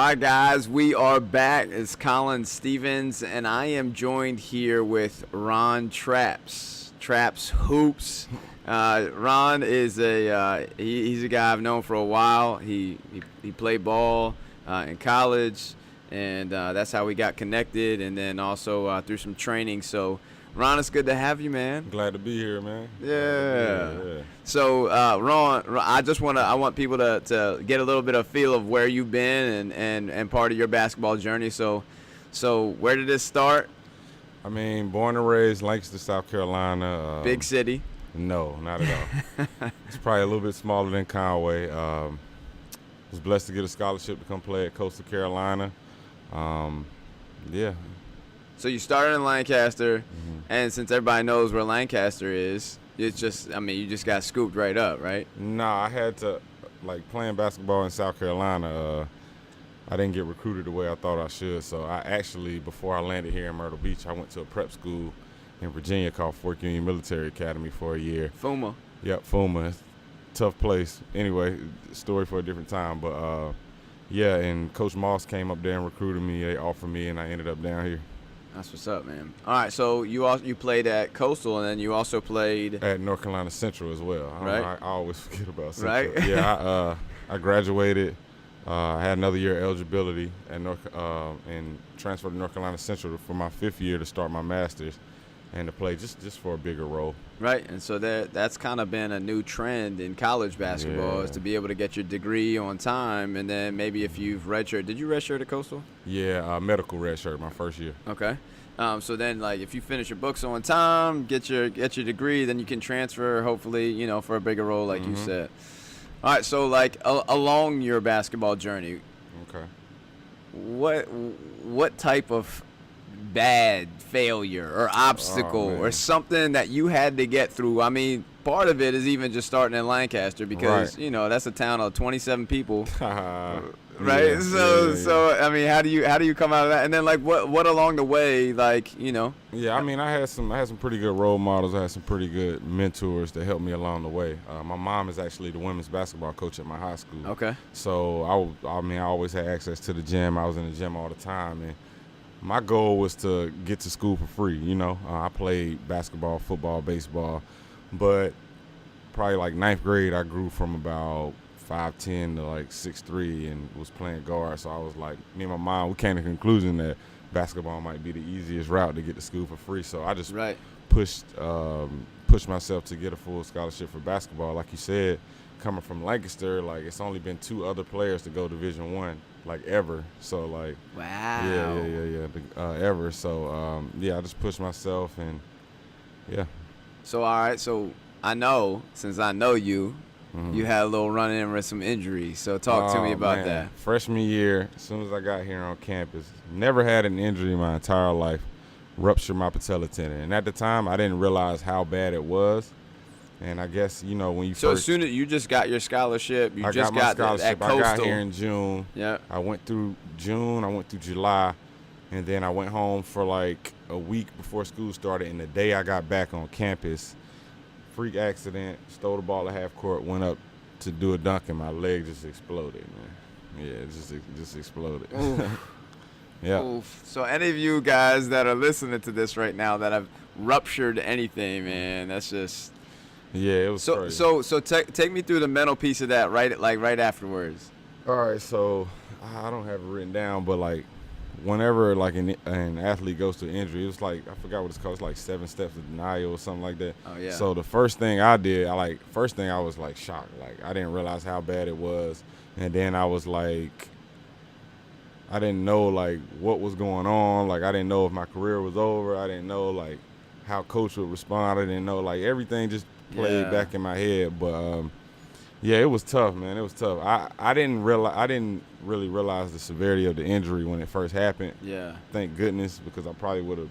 right, guys, we are back. It's Colin Stevens, and I am joined here with Ron Trappz Hoops. Ron is he's a guy I've known for a while. He played ball in college, and that's how we got connected, and then also through some training. So, Ron, it's good to have you, man. Glad to be here, man. Yeah. So, Ron, I want people to get a little bit of feel of where you've been and part of your basketball journey. So where did this start? I mean, born and raised Lancaster, South Carolina. Big city? No, not at all. It's probably a little bit smaller than Conway. Was blessed to get a scholarship to come play at Coastal Carolina. Yeah. So you started in Lancaster, and since everybody knows where Lancaster is, you just got scooped right up, right? Nah, I had to, playing basketball in South Carolina, I didn't get recruited the way I thought I should. So I actually, before I landed here in Myrtle Beach, I went to a prep school in Virginia called Fort Union Military Academy for a year. FUMA. Yep, FUMA. Tough place. Anyway, story for a different time. But, yeah, and Coach Moss came up there and recruited me. They offered me, and I ended up down here. That's what's up, man. All right, so you played at Coastal, and then you also played at North Carolina Central as well. Right. I always forget about Central. Right. Yeah, I graduated. I had another year eligibility at and transferred to North Carolina Central for my 5th year to start my master's and to play just for a bigger role. Right, and so that's kind of been a new trend in college basketball is to be able to get your degree on time, and then maybe if you've redshirted. Did you redshirt at Coastal? Yeah, medical redshirt my first year. Okay. So then, if you finish your books on time, get your degree, then you can transfer, hopefully, for a bigger role, like you said. All right, so, along your basketball journey, okay, what type of bad failure or obstacle or something that you had to get through? I mean, part of it is even just starting in Lancaster because, that's a town of 27 people. Right. Yeah, so I mean, how do you come out of that? And then what along the way, Yeah, I mean, I had some pretty good role models. I had some pretty good mentors that helped me along the way. My mom is actually the women's basketball coach at my high school. Okay. So I always had access to the gym. I was in the gym all the time, and my goal was to get to school for free. I played basketball, football, baseball, but probably 9th grade, I grew from about 5'10" to 6'3" and was playing guard. So I was me and my mom, we came to the conclusion that basketball might be the easiest route to get to school for free. So I just pushed myself to get a full scholarship for basketball. Like you said, coming from Lancaster, it's only been 2 other players to go Division I, ever. So wow. Yeah, ever. So I just pushed myself and yeah. So all right, so since I know you. You had a little run-in with some injuries, so talk to me about that. Freshman year, as soon as I got here on campus, never had an injury in my entire life, ruptured my patella tendon. And at the time, I didn't realize how bad it was. And I guess, when you So as soon as you just got your scholarship, I got my scholarship. at Coastal. I got here in June. Yeah. I went through June, I went through July, and then I went home for a week before school started. And the day I got back on campus, freak accident, stole the ball at half court, went up to do a dunk, and my leg just exploded, man. Yeah, it just exploded. Yeah. Oof. So any of you guys that are listening to this right now that have ruptured anything, man, that's just. Yeah, it was crazy. So take me through the mental piece of that, right afterwards. All right, so I don't have it written down, but whenever an athlete goes to injury, it was I forgot what it's called. It's 7 steps of denial or something like that. Oh yeah. So the first thing I did, I was shocked. I didn't realize how bad it was, and then I was I didn't know what was going on. I didn't know if my career was over. I didn't know how coach would respond. I didn't know everything just played back in my head. But yeah, it was tough, man. It was tough. I didn't really realize the severity of the injury when it first happened. Yeah. Thank goodness, because I probably would have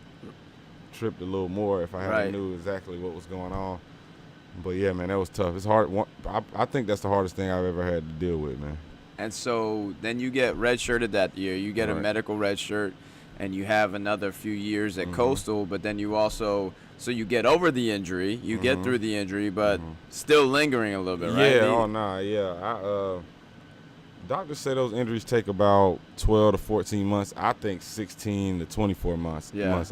tripped a little more if I hadn't knew exactly what was going on. But yeah, man, that was tough. It's hard. I think that's the hardest thing I've ever had to deal with, man. And so then you get redshirted that year. You get a medical red shirt, and you have another few years at Coastal. But then you also. So you get over the injury, you get through the injury, but still lingering a little bit, right? Yeah, yeah. Doctors say those injuries take about 12 to 14 months. I think 16 to 24 months. Yeah.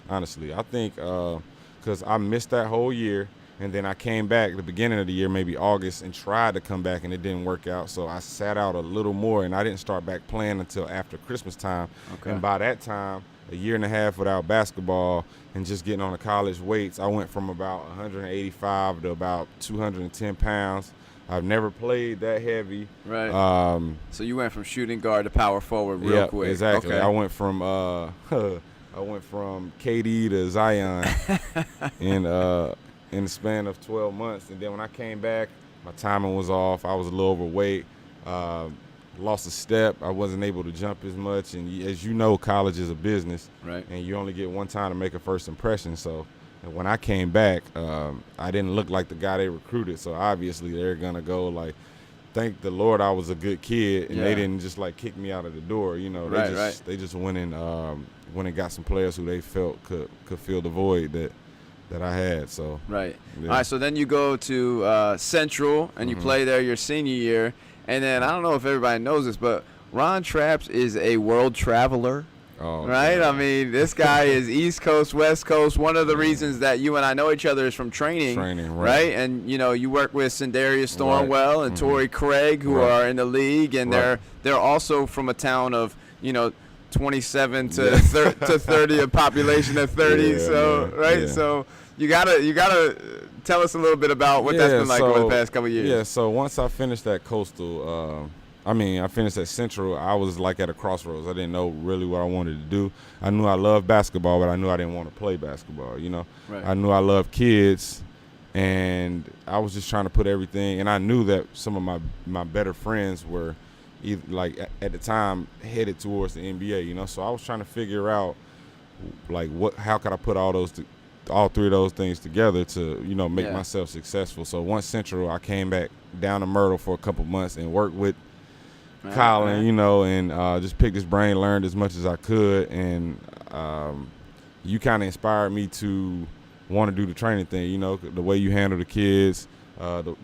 Honestly, I think because I missed that whole year, and then I came back at the beginning of the year, maybe August, and tried to come back, and it didn't work out. So I sat out a little more, and I didn't start back playing until after Christmas time. Okay. And by that time, a year and a half without basketball and just getting on the college weights, I went from about 185 to about 210 pounds. I've never played that heavy. Right. So you went from shooting guard to power forward real quick. Exactly. Okay. I went from KD to Zion in the span of 12 months, and then when I came back, my timing was off. I was a little overweight. Lost a step. I wasn't able to jump as much, and as you know, college is a business, right? And you only get one time to make a first impression. So when I came back, I didn't look like the guy they recruited. So obviously they're gonna go like, thank the Lord I was a good kid, and they didn't just like kick me out of the door. You know, they just went and got some players who they felt could fill the void that I had. So right. Yeah. All right. So then you go to Central and you play there your senior year. And then I don't know if everybody knows this, but Ron Trappz is a world traveler, right? Yeah. I mean, this guy is East Coast, West Coast. One of the reasons that you and I know each other is from training, right? And, you know, you work with Sindarius Thornwell and Torrey Craig, who are in the league, and they're also from a town of, you know, 27 to 30, a population of 30. So you gotta tell us a little bit about what that's been like over the past couple of years. Yeah, so once I finished at Coastal, I finished at Central, I was like at a crossroads. I didn't know really what I wanted to do. I knew I loved basketball, but I knew I didn't want to play basketball, you know. Right. I knew I loved kids, and I was just trying to put everything, and I knew that some of my better friends were either, like at the time, headed towards the NBA, you know. So I was trying to figure out like how could I put all three of those things together to, you know, make myself successful. So once Central, I came back down to Myrtle for a couple months and worked with Colin, you know, and just picked his brain, learned as much as I could, and you kind of inspired me to want to do the training thing, you know, the way you handle the kids,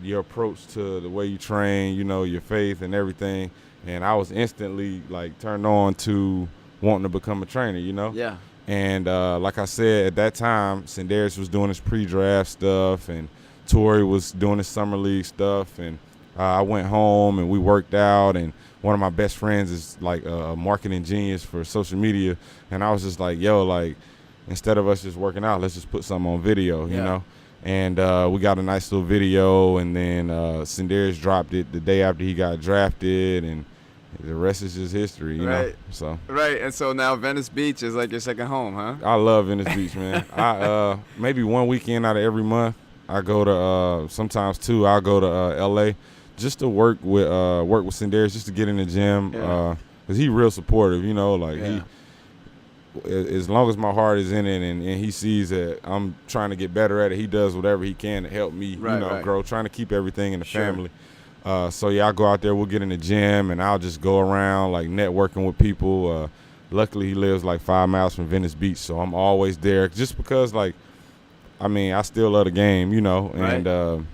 your approach to the way you train, you know, your faith and everything. And I was instantly like turned on to wanting to become a trainer, you know. Yeah. And like I said, at that time, Sindarius was doing his pre-draft stuff, and Torrey was doing his summer league stuff. And I went home and we worked out. And one of my best friends is like a marketing genius for social media. And I was just like, yo, like, instead of us just working out, let's just put something on video, you know. And we got a nice little video. And then Sindarius dropped it the day after he got drafted. And the rest is just history, you know. So and so now Venice Beach is like your second home, huh? I love Venice Beach, man. I maybe one weekend out of every month I go to sometimes two. I'll go to LA just to work with Sindarius, just to get in the gym, because he real supportive, you know. Like he, as long as my heart is in it and he sees that I'm trying to get better at it, he does whatever he can to help me, grow. Trying to keep everything in the family. So I go out there, we'll get in the gym, and I'll just go around like networking with people. Luckily, he lives like 5 miles from Venice Beach, so I'm always there just because, like, I still love the game, you know, and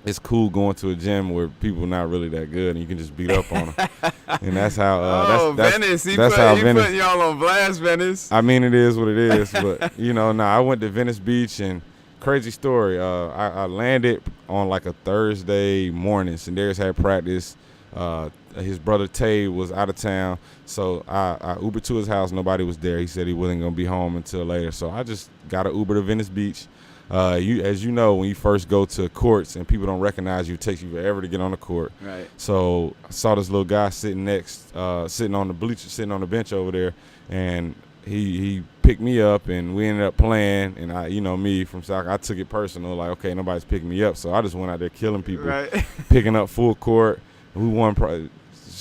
it's cool going to a gym where people not really that good and you can just beat up on them. And that's how Venice. He Venice. putting y'all on blast, Venice. I mean, it is what it is, but, you know, I went to Venice Beach, and crazy story. I landed on like a Thursday morning. Sindarius had practice. His brother Tay was out of town, so I Ubered to his house. Nobody was there. He said he wasn't gonna be home until later, so I just got an Uber to Venice Beach. As you know, when you first go to courts and people don't recognize you, it takes you forever to get on the court. Right. So I saw this little guy sitting on the bleacher, sitting on the bench over there, and he picked me up, and we ended up playing. And I, you know, me from soccer, I took it personal, like, okay, nobody's picking me up, so I just went out there killing people, picking up full court. We won.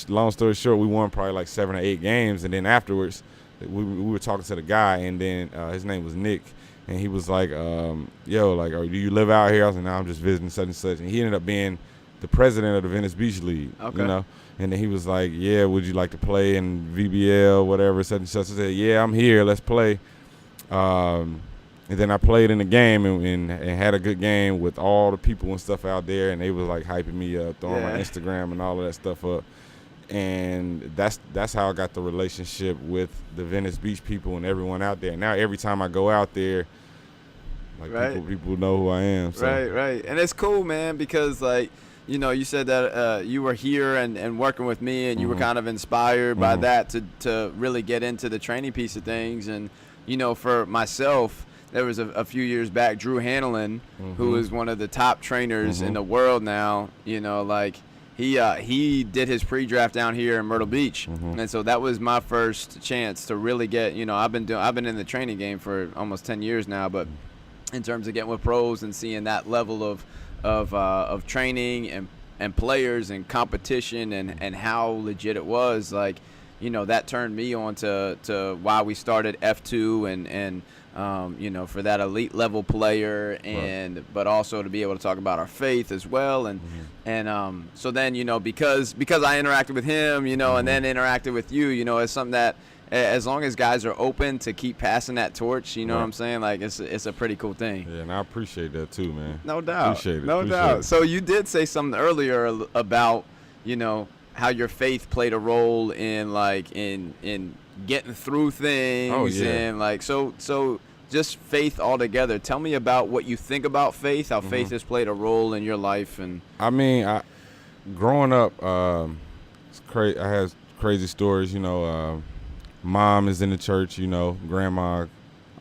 Long story short, we won probably like 7 or 8 games, and then afterwards, we were talking to the guy, and then his name was Nick. And he was like, yo, like, do you live out here? I was like, no, I'm just visiting such and such. And he ended up being the president of the Venice Beach League, you know. And then he was like, yeah, would you like to play in VBL, whatever, such and such. I said, yeah, I'm here, let's play. And then I played in the game and had a good game with all the people and stuff out there. And they was like hyping me up, throwing my Instagram and all of that stuff up. And that's how I got the relationship with the Venice Beach people and everyone out there. Now every time I go out there, like people know who I am. So. Right. And it's cool, man, because like, you know, you said that you were here and working with me, and you were kind of inspired by that to really get into the training piece of things. And, you know, for myself, there was a few years back, Drew Hanlon, who is one of the top trainers in the world now, you know, like he did his pre-draft down here in Myrtle Beach. And so that was my first chance to really get, you know, I've been in the training game for almost 10 years now, but in terms of getting with pros and seeing that level of training and players and competition and how legit it was, like, you know, that turned me on to why we started F2 and you know, for that elite level player, and but also to be able to talk about our faith as well, and so then, you know, because I interacted with him, you know, and then interacted with you, you know, it's something that as long as guys are open to keep passing that torch, you know what I'm saying, like it's a pretty cool thing. Yeah, and I appreciate that too, man. No doubt. Appreciate it. No doubt. So you did say something earlier about, you know, how your faith played a role in like in getting through things, and like so just faith altogether. Tell me about what you think about faith, how faith has played a role in your life. And I mean, growing up, it's crazy. I had crazy stories. You know, mom is in the church. You know, grandma,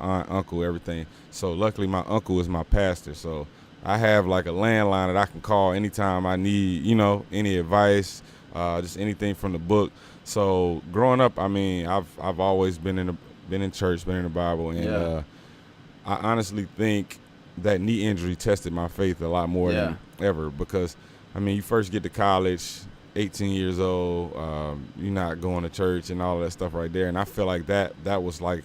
aunt, uncle, everything. So luckily, my uncle is my pastor. So I have like a landline that I can call anytime I need, you know, any advice, just anything from the book. So growing up, I mean, I've always been in church, been in the Bible, and I honestly think that knee injury tested my faith a lot more than ever, because, I mean, you first get to college, 18 years old, you're not going to church and all that stuff right there, and I feel like that was like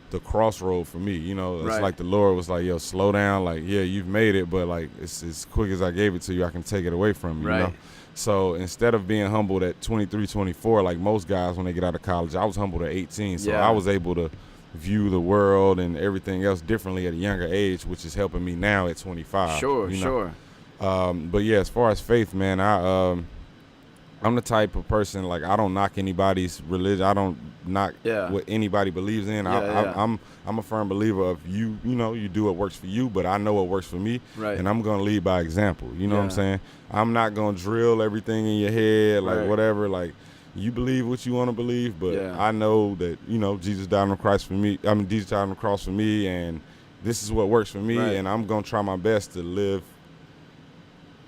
the crossroad for me, you know. It's like the Lord was like, yo, slow down, like, yeah, you've made it, but like, it's as quick as I gave it to you, I can take it away from you, you know. So instead of being humbled at 23, 24, like most guys when they get out of college, I was humbled at 18. So I was able to view the world and everything else differently at a younger age, which is helping me now at 25. Sure. But yeah, as far as faith, man, I'm the type of person, like, I don't knock anybody's religion. I don't knock what anybody believes in. I'm a firm believer of you know, you do what works for you, but I know what works for me, and I'm going to lead by example. You know what I'm saying? I'm not going to drill everything in your head, like whatever, like, you believe what you want to believe, but I know that, you know, Jesus died on the cross for me. I mean, Jesus died on the cross for me, and this is what works for me, and I'm going to try my best to live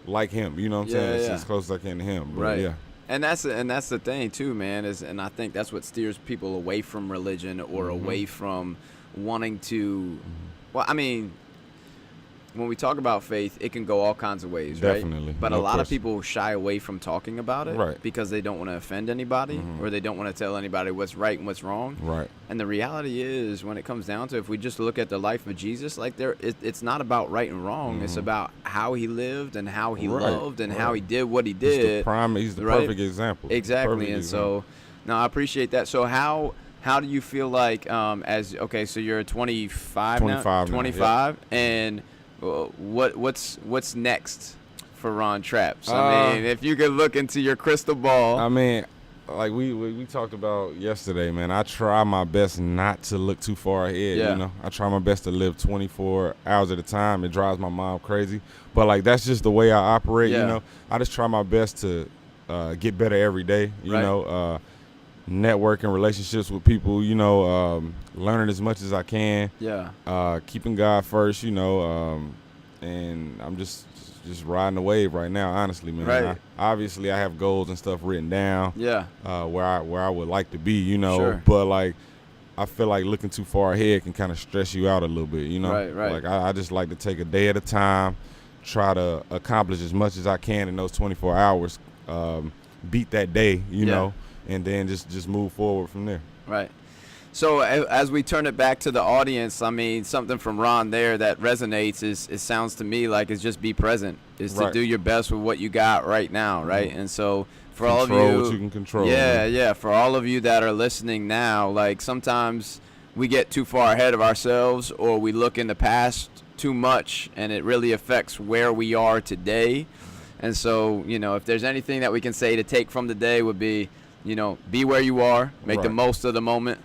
like him, you know what I'm saying? It's as close as I can to him. But And that's the thing too, man, and I think that's what steers people away from religion or away from wanting to, well, I mean, when we talk about faith, it can go all kinds of ways, Definitely. But a lot of people shy away from talking about it because they don't want to offend anybody or they don't want to tell anybody what's right and what's wrong. And the reality is, when it comes down to it, if we just look at the life of Jesus, like it's not about right and wrong. It's about how he lived and how he loved and how he did what he did. He's the perfect example. Exactly. Perfect and example. So, no, I appreciate that. So how do you feel like so you're 25 now? 25, and what's next for Ron Trappz? I mean, if you could look into your crystal ball. I mean, like we talked about yesterday, man, I try my best not to look too far ahead, you know. I try my best to live 24 hours at a time. It drives my mom crazy. But, like, that's just the way I operate, you know. I just try my best to get better every day, you know, networking, relationships with people, you know, learning as much as I can. Keeping God first, you know, and I'm just riding the wave right now, honestly, man. Obviously, I have goals and stuff written down. Where I would like to be, you know. But, like, I feel like looking too far ahead can kind of stress you out a little bit, you know. Like, I just like to take a day at a time, try to accomplish as much as I can in those 24 hours, beat that day, you know, and then just move forward from there. So as we turn it back to the audience, I mean, something from Ron there that resonates is, it sounds to me like, it's just be present, is to do your best with what you got right now, And so for all of you, control what you can control. For all of you that are listening now, like, sometimes we get too far ahead of ourselves, or we look in the past too much, and it really affects where we are today. And so, if there's anything that we can say to take from the day would be, be where you are, make the most of the moment.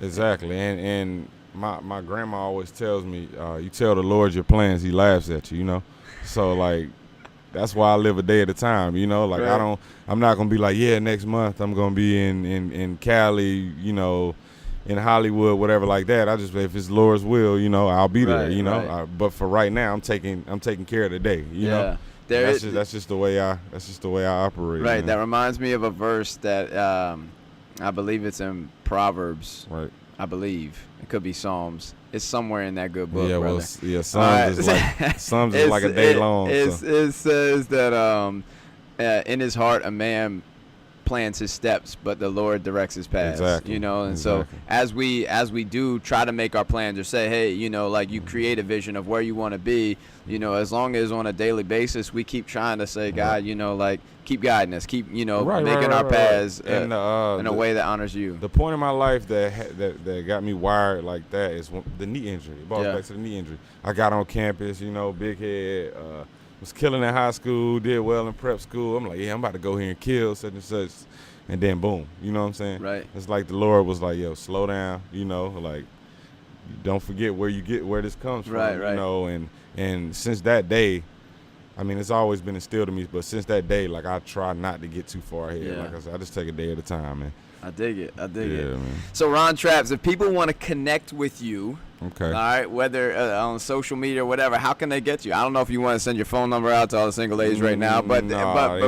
Exactly. And my grandma always tells me, you tell the Lord your plans, he laughs at you, So, like, that's why I live a day at a time, Like, right. I'm not going to be like, yeah, next month I'm going to be in Cali, in Hollywood, whatever like that. I just, if it's Lord's will, I'll be there, Right. But for right now, I'm taking care of the day, Yeah. That's just the way I operate. Right. Man. That reminds me of a verse that I believe it's in Proverbs. Right. I believe it could be Psalms. It's somewhere in that good book, Yeah, brother. Psalms is like a day long. It says that in his heart a man plans his steps, but the Lord directs his paths. Exactly. And exactly. so as we do try to make our plans or say, hey, like you create a vision of where you want to be, as long as on a daily basis we keep trying to say, God, like keep guiding us, keep making our paths in a way that honors you. The point in my life that got me wired like that is the knee injury. It brought back to the knee injury. I got on campus, big head, was killing in high school, did well in prep school. I'm like, yeah, I'm about to go here and kill such and such, and then boom, you know what I'm saying? Right. It's like the Lord was like, yo, slow down, like don't forget where this comes from, right. And since that day, I mean, it's always been instilled in me, but since that day, like, I try not to get too far ahead. Yeah. Like I said, I just take a day at a time, man. I dig it. Yeah, man. So, Ron Trappz, if people want to connect with you, okay, all right, whether on social media or whatever, how can they get you? I don't know if you want to send your phone number out to all the single ladies right now, but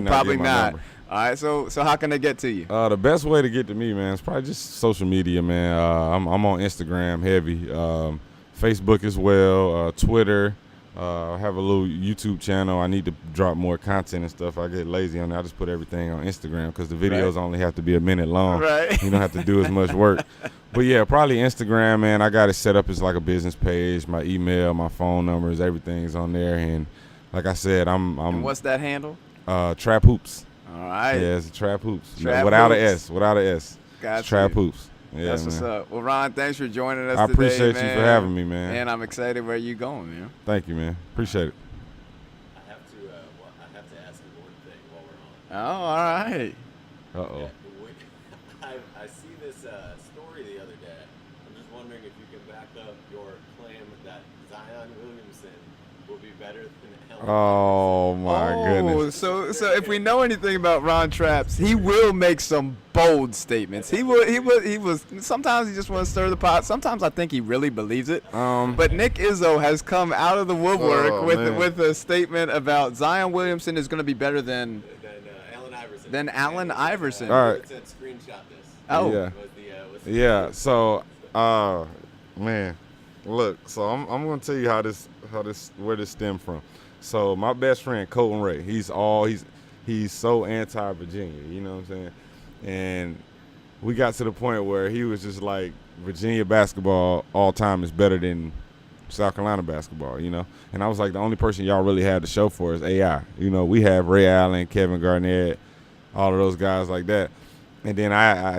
probably not. All right, so how can they get to you? The best way to get to me, man, is probably just social media, man. I'm on Instagram heavy, Facebook as well, Twitter. I have a little YouTube channel. I need to drop more content and stuff. I get lazy on that. I just put everything on Instagram because the videos only have to be a minute long. Right. You don't have to do as much work. But, yeah, probably Instagram, man. I got it set up as like a business page. My email, my phone numbers, everything's on there. And like I said, And what's that handle? Trappz Hoops. All right. Yeah, it's Trappz Hoops. Without an S. Without an S. Got it's Trappz Hoops. Yeah, that's what's up. Well, Ron, thanks for joining us today, I appreciate man. you for having me, man. And I'm excited where you going, man. Thank you, man. Appreciate it. I have to ask you one thing while we're on. Oh, all right. Uh-oh. I see this story the other day. I'm just wondering if you can back up your claim that Zion Williamson will be better than Allen Oh, my goodness. So if we know anything about Ron Trappz, he will make some bold statements. He was. Sometimes he just wants to stir the pot. Sometimes I think he really believes it. But Nick Izzo has come out of the woodwork with a statement about Zion Williamson is going to be better than Allen Iverson. All right. Screenshot this. Oh. Yeah. Yeah. So, man, look. So I'm gonna tell you where this stemmed from. So my best friend Colton Ray, he's so anti-Virginia. You know what I'm saying? And we got to the point where he was just like, Virginia basketball all time is better than South Carolina basketball, And I was like, the only person y'all really had to show for is AI. We have Ray Allen, Kevin Garnett, all of those guys like that. And then I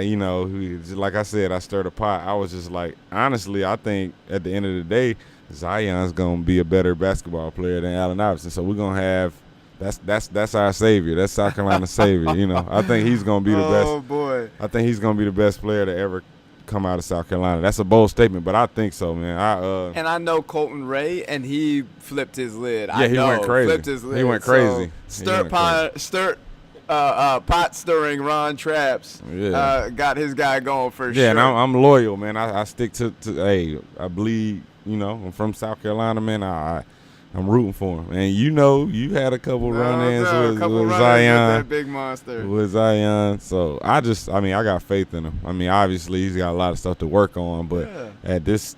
like I said, I stirred a pot. I was just like, honestly, I think at the end of the day, Zion's gonna be a better basketball player than Allen Iverson. So we're gonna have that's our savior. That's South Carolina's savior. I think he's gonna be the best. Oh boy. I think he's gonna be the best player to ever come out of South Carolina. That's a bold statement, but I think so, man. And I know Colton Ray, and he flipped his lid. Yeah, he went crazy. Flipped his lid. He went crazy. Pot stirring Ron Trappz got his guy going for sure. Yeah, and I'm loyal, man. I stick to hey, I bleed. I'm from South Carolina, man. I'm rooting for him. And you had a couple run-ins with Zion. With that big monster. With Zion. So I got faith in him. I mean, obviously he's got a lot of stuff to work on, but at this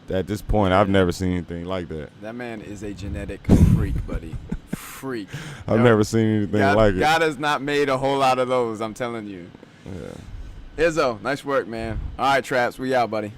point, I've never ss'n anything like that. That man is a genetic freak, buddy. Freak. I've never seen anything like it. God has not made a whole lot of those, I'm telling you. Yeah. Izzo, nice work, man. All right, Trappz, we out, buddy.